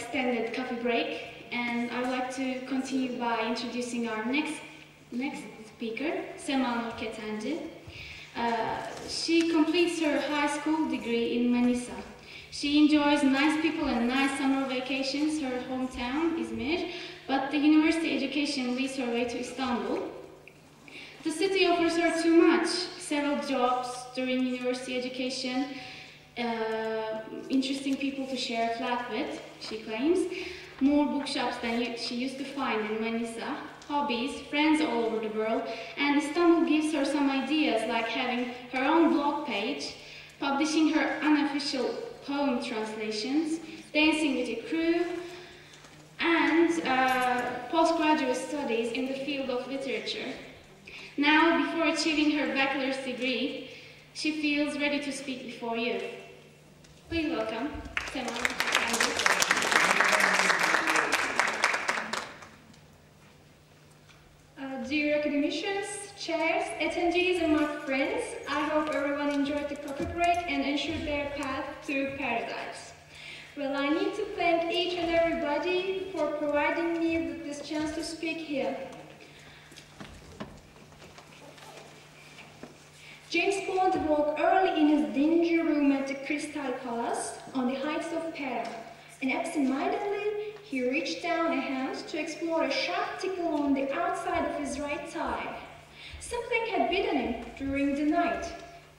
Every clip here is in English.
extended coffee break, and I would like to continue by introducing our next speaker, Sema Ketenci. She completes her high school degree in Manisa. She enjoys nice people and nice summer vacations, her hometown, Izmir, but the university education leads her way to Istanbul. The city offers her too much, several jobs during university education, interesting people to share a flat with, she claims, more bookshops than she used to find in Manisa, hobbies, friends all over the world, and Istanbul gives her some ideas like having her own blog page, publishing her unofficial poem translations, dancing with a crew, and postgraduate studies in the field of literature. Now, before achieving her bachelor's degree, she feels ready to speak before you. Please welcome Sema. Dear academicians, chairs, attendees, and my friends, I hope everyone enjoyed the coffee break and ensured their path to paradise. Well, I need to thank each and everybody for providing me with this chance to speak here. James Bond awoke early in his dingy room at the Crystal Palace on the heights of Pera, and absent-mindedly he reached down a hand to explore a sharp tickle on the outside of his right thigh. Something had bitten him during the night.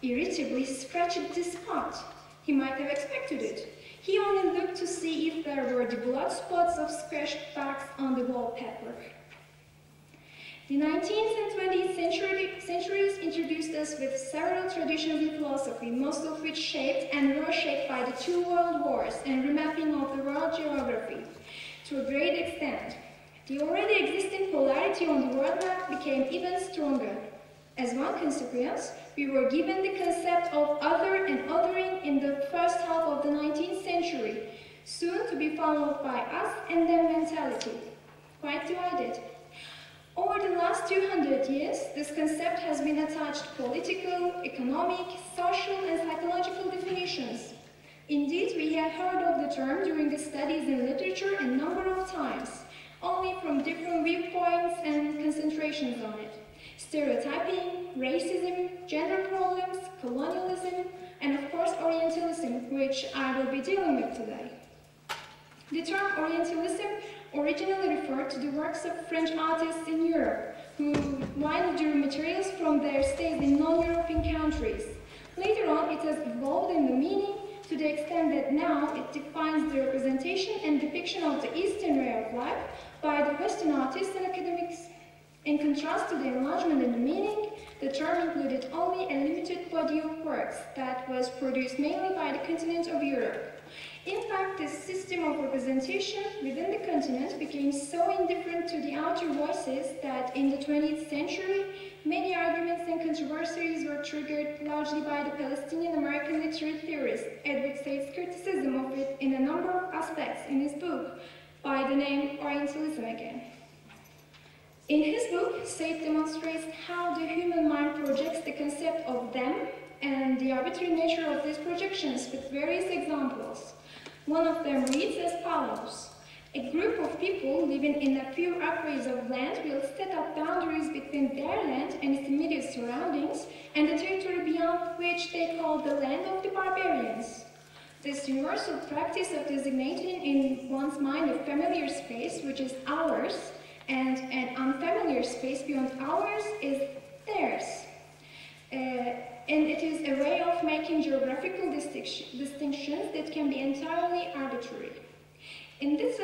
Irritably he scratched the spot. He might have expected it. He only looked to see if there were the blood spots of scratched backs on the wallpaper. The 19th and 20th centuries introduced us with several traditions in philosophy, most of which shaped and were shaped by the two world wars and remapping of the world geography. To a great extent, the already existing polarity on the world map became even stronger. As one consequence, we were given the concept of other and othering in the first half of the 19th century, soon to be followed by us and them mentality, quite divided. Over the last 200 years, this concept has been attached political, economic, social, and psychological definitions. Indeed, we have heard of the term during the studies in literature a number of times, only from different viewpoints and concentrations on it. Stereotyping, racism, gender problems, colonialism, and of course Orientalism, which I will be dealing with today. The term Orientalism originally referred to the works of French artists in Europe, who widely drew materials from their stays in non-European countries. Later on, it has evolved in the meaning to the extent that now it defines the representation and depiction of the Eastern way of life by the Western artists and academics. In contrast to the enlargement in the meaning, the term included only a limited body of works that was produced mainly by the continent of Europe. In fact, this system of representation within the continent became so indifferent to the outer voices that in the 20th century, many arguments and controversies were triggered largely by the Palestinian-American literary theorist Edward Said's criticism of it in a number of aspects in his book by the name Orientalism again. In his book, Said demonstrates how the human mind projects the concept of them and the arbitrary nature of these projections with various examples. One of them reads as follows: a group of people living in a few acres of land will set up boundaries between their land and its immediate surroundings and the territory beyond which they call the land of the barbarians. This universal practice of designating in one's mind a familiar space, which is ours, and an unfamiliar space beyond ours is theirs. And it is a way of making geographical distinctions that can be entirely arbitrary. In this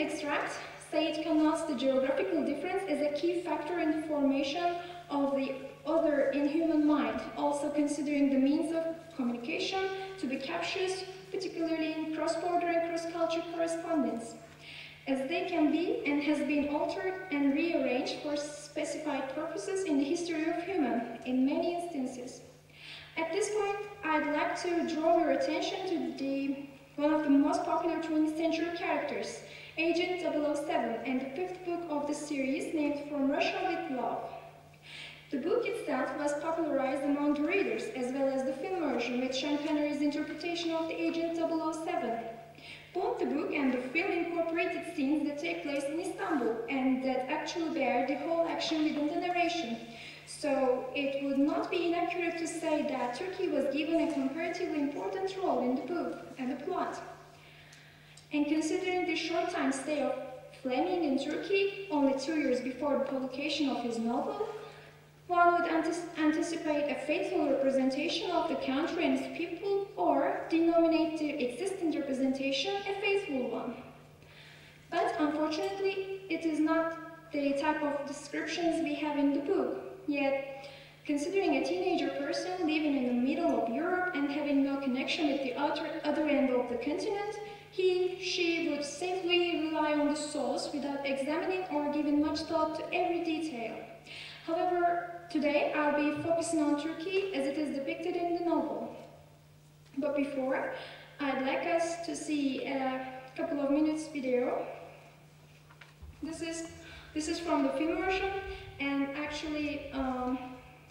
extract, Said connotes the geographical difference as a key factor in the formation of the other in human mind, also considering the means of communication to be captious, particularly in cross-border and cross-cultural correspondence, as they can be and has been altered and rearranged for specified purposes in the history of human, in many instances. At this point, I'd like to draw your attention to one of the most popular 20th century characters, Agent 007, and the fifth book of the series named From Russia with Love. The book itself was popularized among the readers, as well as the film version with Sean Connery's interpretation of the Agent 007. Both the book and the film scenes that take place in Istanbul and that actually bear the whole action within the narration. So it would not be inaccurate to say that Turkey was given a comparatively important role in the book and the plot. And considering the short time stay of Fleming in Turkey, only 2 years before the publication of his novel, one would anticipate a faithful representation of the country and its people, or denominate the existing representation a faithful one. But unfortunately, it is not the type of descriptions we have in the book. Yet, considering a teenager person living in the middle of Europe and having no connection with the other end of the continent, she would safely rely on the source without examining or giving much thought to every detail. However, today I'll be focusing on Turkey as it is depicted in the novel. But before, I'd like us to see a couple of minutes video. This is from the film version, and actually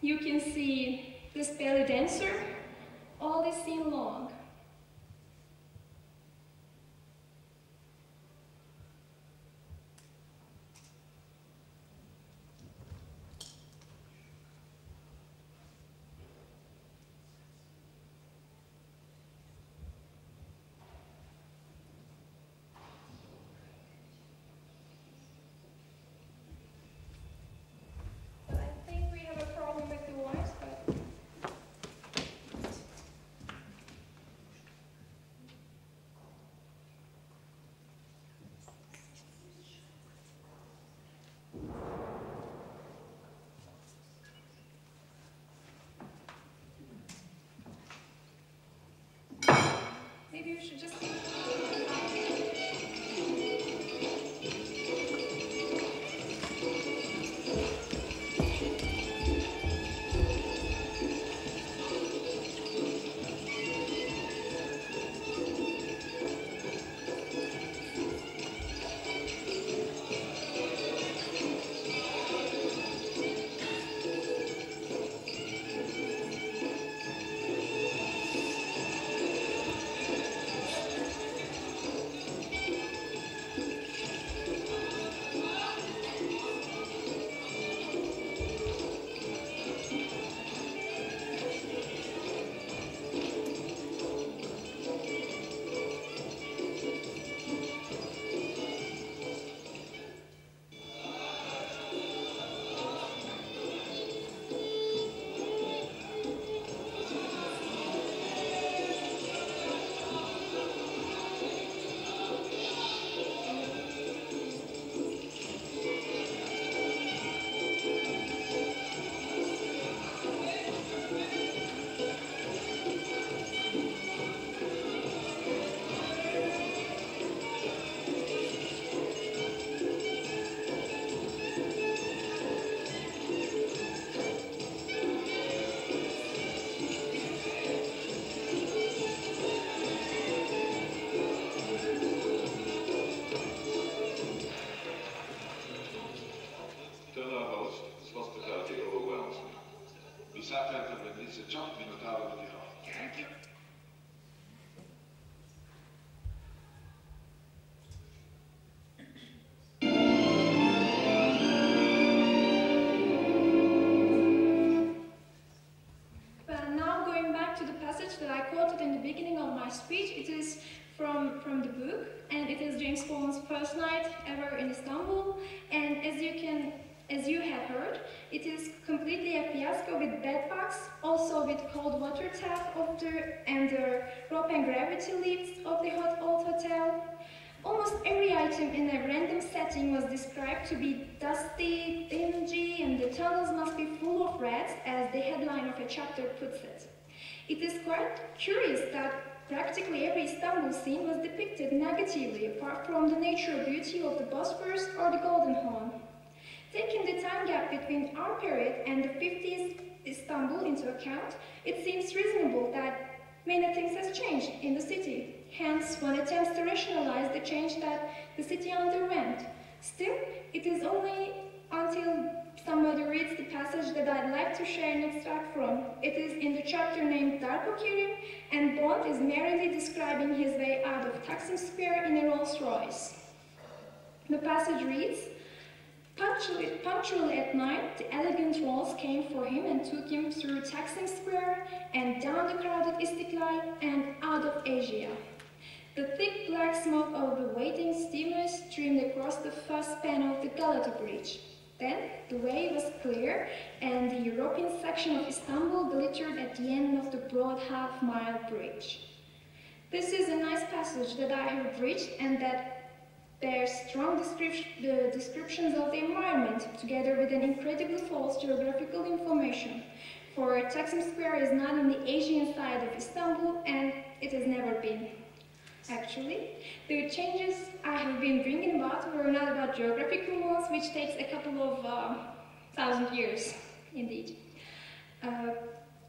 you can see this belly dancer all this scene long. Maybe you should just... that I quoted in the beginning of my speech, it is from the book, and it is James Bond's first night ever in Istanbul. And as you have heard, it is completely a fiasco with bedbugs, also with cold water tap and the rope and gravity lifts of the old hotel. Almost every item in a random setting was described to be dusty, dingy, and the tunnels must be full of rats, as the headline of a chapter puts it. It is quite curious that practically every Istanbul scene was depicted negatively, apart from the natural beauty of the Bosphorus or the Golden Horn. Taking the time gap between our period and the 50s Istanbul into account, it seems reasonable that many things has changed in the city. Hence, one attempts to rationalize the change that the city underwent. Still, it is only until somebody reads the passage that I'd like to share an extract from. It is in the chapter named Darko Kerim, and Bond is merrily describing his way out of Taksim Square in a Rolls Royce. The passage reads, punctually at night, the elegant walls came for him and took him through Taksim Square and down the crowded Istiklal and out of Asia. The thick black smoke of the waiting steamers streamed across the first span of the Galata Bridge. Then the way was clear and the European section of Istanbul glittered at the end of the broad half-mile bridge. This is a nice passage that I have reached and that bears strong descriptions of the environment, together with an incredibly false geographical information. For Taksim Square is not in the Asian side of Istanbul, and it has never been. Actually, the changes I have been bringing about were not about geographical ones, which takes a couple of thousand years, indeed.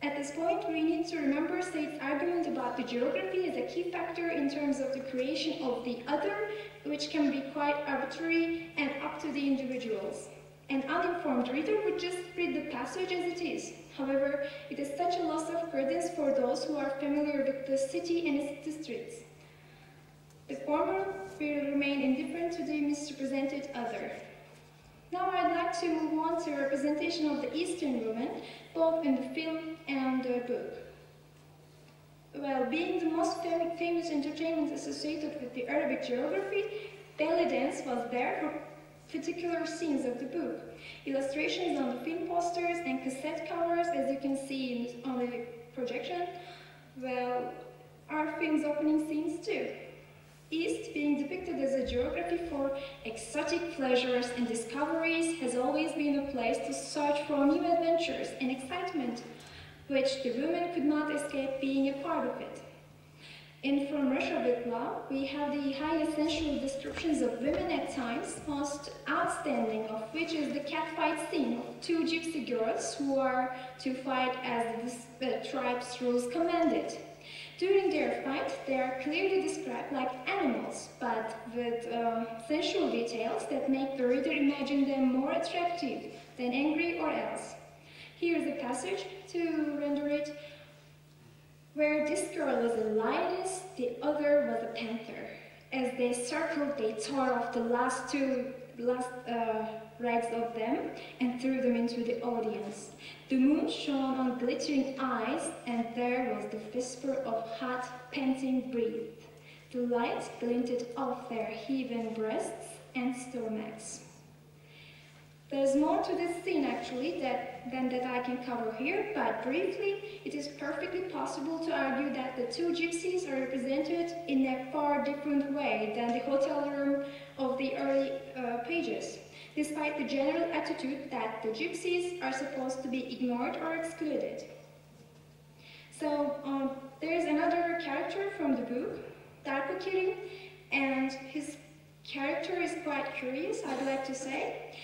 At this point, we need to remember Said's argument about the geography as a key factor in terms of the creation of the other, which can be quite arbitrary and up to the individuals. An uninformed reader would just read the passage as it is. However, it is such a loss of credence for those who are familiar with the city and its districts. The former will remain indifferent to the misrepresented other. Now I'd like to move on to a representation of the Eastern woman, both in the film and the book. Well, being the most famous entertainment associated with the Arabic geography, belly dance was there for particular scenes of the book. Illustrations on the film posters and cassette covers, as you can see on the projection, well, are film's opening scenes too. East, being depicted as a geography for exotic pleasures and discoveries, has always been a place to search for new adventures and excitement, which the women could not escape being a part of it. In From Russia with Love, we have the highly sensual descriptions of women at times, most outstanding of which is the catfight scene of two gypsy girls who are to fight as the tribe's rules commanded. During their fight, they are clearly described like animals, but with sensual details that make the reader imagine them more attractive than angry or else. Here is a passage to render it, where this girl was a lioness, the other was a panther. As they circled, they tore off the last rags of them and threw them into the audience. The moon shone on glittering eyes, and there was the whisper of hot, panting breath. The light glinted off their heaving breasts and stomachs. There's more to this scene, actually, than that I can cover here, but briefly, it is perfectly possible to argue that the two gypsies are represented in a far different way than the hotel room of the early pages, despite the general attitude that the gypsies are supposed to be ignored or excluded. So, there's another character from the book, Darko Kerim, and his character is quite curious, I'd like to say.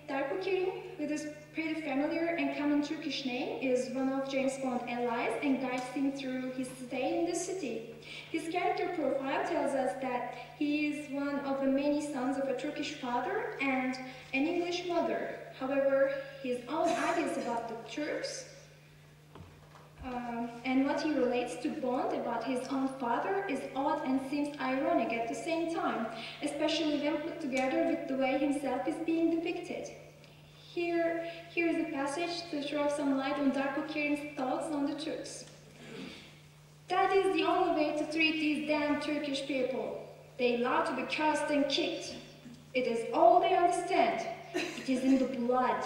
Darko Kerim, with his pretty familiar and common Turkish name, is one of James Bond's allies and guides him through his stay in the city. His character profile tells us that he is one of the many sons of a Turkish father and an English mother. However, his own ideas about the Turks and what he relates to Bond about his own father is odd and seems ironic at the same time, especially when put together with the way himself is being depicted. Here is a passage to throw some light on Darko Kerim's thoughts on the Turks. That is the only way to treat these damn Turkish people. They love to be cursed and kicked. It is all they understand. It is in the blood.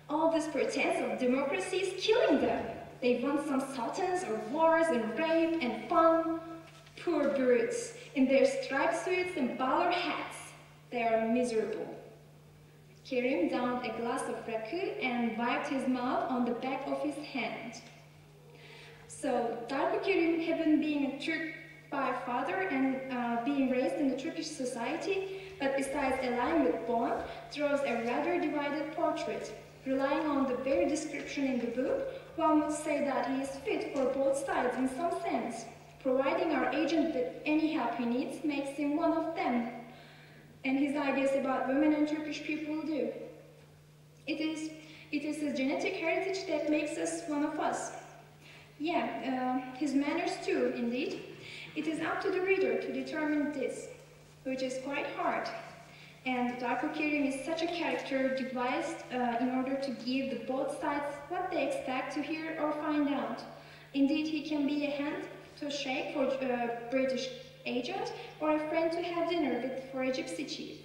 All this pretense of democracy is killing them. They want some sultans or wars and rape and fun. Poor brutes, in their striped suits and bowler hats. They are miserable. Kerim downed a glass of rakı and wiped his mouth on the back of his hand. So, Darko Kerim, having been a Turk by father and being raised in the Turkish society, but besides allying with Bond, draws a rather divided portrait. Relying on the very description in the book, one would say that he is fit for both sides in some sense. Providing our agent with any help he needs makes him one of them, and his ideas about women and Turkish people do. It is his genetic heritage that makes us one of us. Yeah, his manners too, indeed. It is up to the reader to determine this. which is quite hard. And Darko Kerim is such a character devised in order to give the both sides what they expect to hear or find out. Indeed, he can be a hand to shake for a British agent or a friend to have dinner with for a gypsy chief.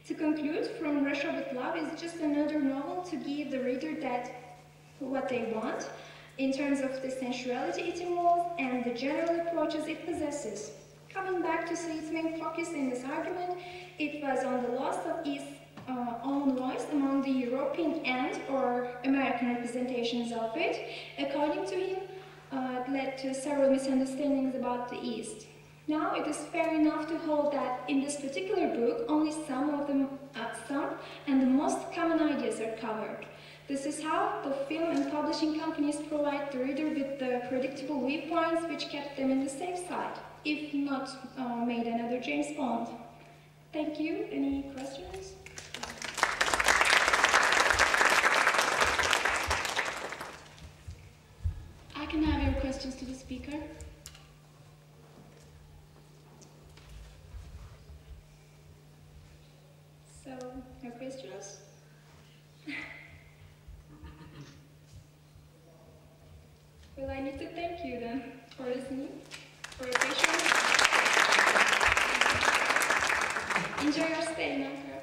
To conclude, From Russia with Love is just another novel to give the reader what they want in terms of the sensuality it involves and the general approaches it possesses. Coming back to Said's main focus in this argument, it was on the loss of his own voice among the European and or American representations of it. According to him, it led to several misunderstandings about the East. Now, it is fair enough to hold that in this particular book, only some and the most common ideas are covered. This is how the film and publishing companies provide the reader with the predictable viewpoints which kept them in the safe side, if not made another James Bond. Thank you. Any questions? I can have your questions to the speaker. So, no questions? Well, I need to thank you then for listening, for your patience. Enjoy your stay in Ankara.